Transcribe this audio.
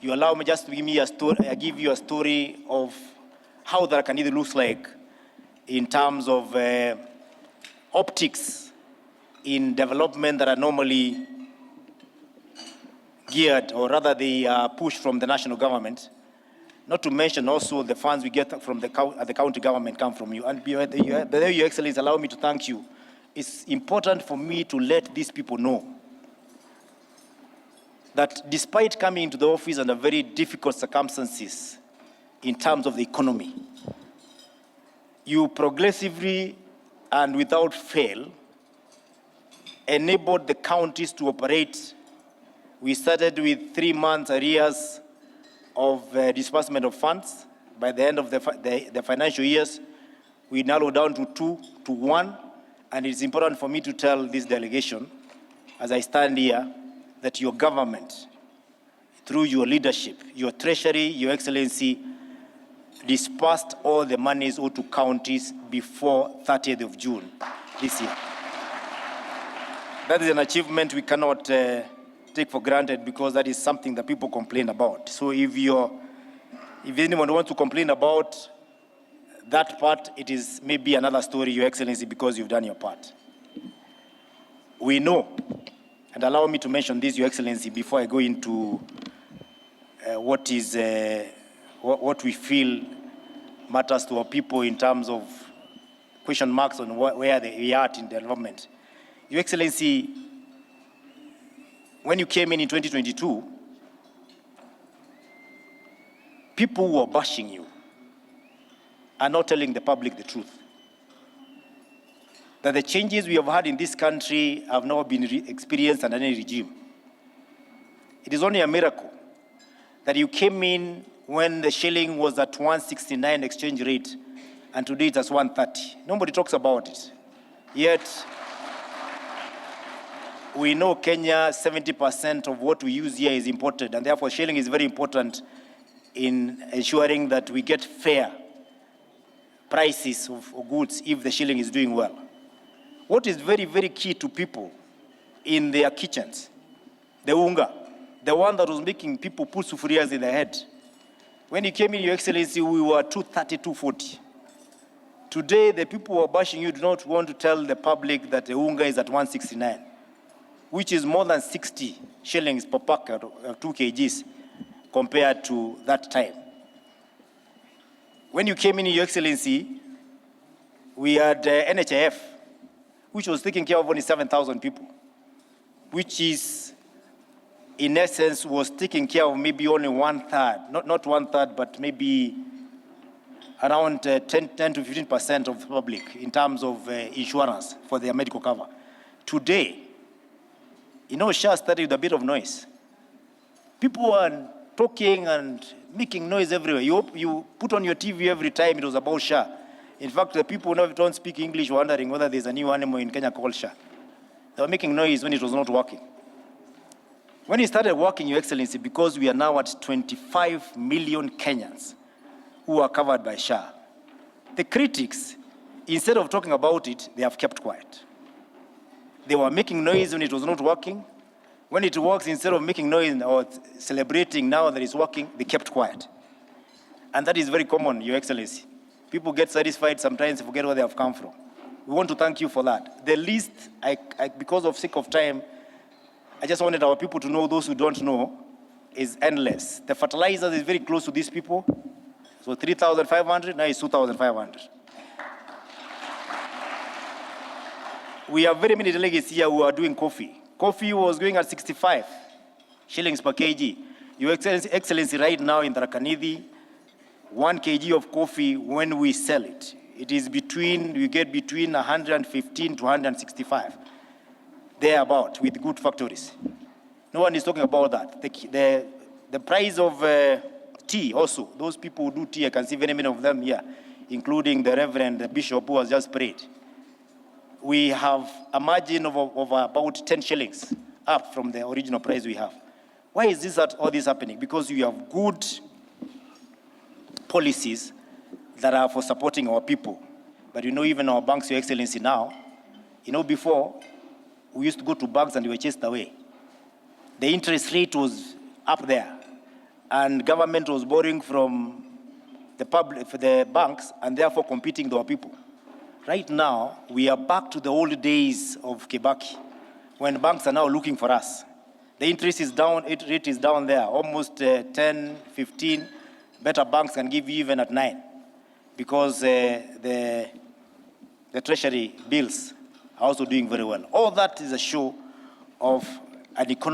you allow me just to give me a story, give you a story of how the Tharaka Nithi looks like in terms of optics in development that are normally geared, or rather they are pushed from the national government. Not to mention also the funds we get from the county government come from you. And by the way, Your Excellency, allow me to thank you. It's important for me to let these people know that despite coming into the office under very difficult circumstances in terms of the economy, you progressively and without fail enabled the counties to operate. We started with 3 months arrears of disbursement of funds. By the end of the financial years, we narrowed down to 2 to 1. And it's important for me to tell this delegation, as I stand here, that your government, through your leadership, your treasury, Your Excellency, dispersed all the monies owed to counties before 30th of June this year. That is an achievement we cannot take for granted, because that is something that people complain about. So if anyone wants to complain about that part, it is maybe another story, Your Excellency, because you've done your part. We know, and allow me to mention this, Your Excellency, before I go into what we feel matters to our people in terms of question marks on where they are at in development. Your Excellency, when you came in 2022, people who were bashing you are not telling the public the truth. That the changes we have had in this country have not been experienced under any regime. It is only a miracle that you came in when the shilling was at 169 exchange rate, and today it's at 130. Nobody talks about it. Yet, we know Kenya, 70% of what we use here is imported, and therefore shilling is very important in ensuring that we get fair prices of goods if the shilling is doing well. What is very, very key to people in their kitchens, the unga, the one that was making people put sufurias in their head. When you came in, Your Excellency, we were 230, 240. Today, the people who are bashing you do not want to tell the public that the unga is at 169, which is more than 60 shillings per packet of 2 kgs compared to that time. When you came in, Your Excellency, we had NHIF, which was taking care of only 7,000 people, which is, in essence, was taking care of maybe only 1/3, not 1/3, but maybe around 10 to 15% of the public in terms of insurance for their medical cover. Today, SHA started with a bit of noise. People are talking and making noise everywhere. You put on your TV every time it was about SHA. In fact, the people who don't speak English were wondering whether there's a new animal in Kenya called SHA. They were making noise when it was not working. When it started working, Your Excellency, because we are now at 25 million Kenyans who are covered by SHA, the critics, instead of talking about it, they have kept quiet. They were making noise when it was not working. When it works, instead of making noise or celebrating now that it's working, they kept quiet. And that is very common, Your Excellency. People get satisfied, sometimes forget where they have come from. We want to thank you for that. The list, because of sake of time, I just wanted our people to know, those who don't know, is endless. The fertilizers is very close to these people. So 3,500, now it's 2,500. We have very many delegates here who are doing coffee. Coffee was going at 65 shillings per kg. Your Excellency, right now in Tharaka Nithi, 1 kg of coffee, when we sell it, we get between 115 to 165, thereabout, with good factories. No one is talking about that. The price of tea also, those people who do tea, I can see very many of them here, including the Reverend the Bishop who has just prayed. We have a margin of about 10 shillings up from the original price we have. Why is all this happening? Because we have good policies that are for supporting our people. But even our banks, Your Excellency, now, before, we used to go to banks and we were chased away. The interest rate was up there. and government was borrowing from the public, for the banks, and therefore competing with our people. Right now, we are back to the old days of Kibaki, when banks are now looking for us. The interest is down, rate is down there, almost 10, 15. Better banks can give you even at 9, because the treasury bills are also doing very well. All that is a show of an economy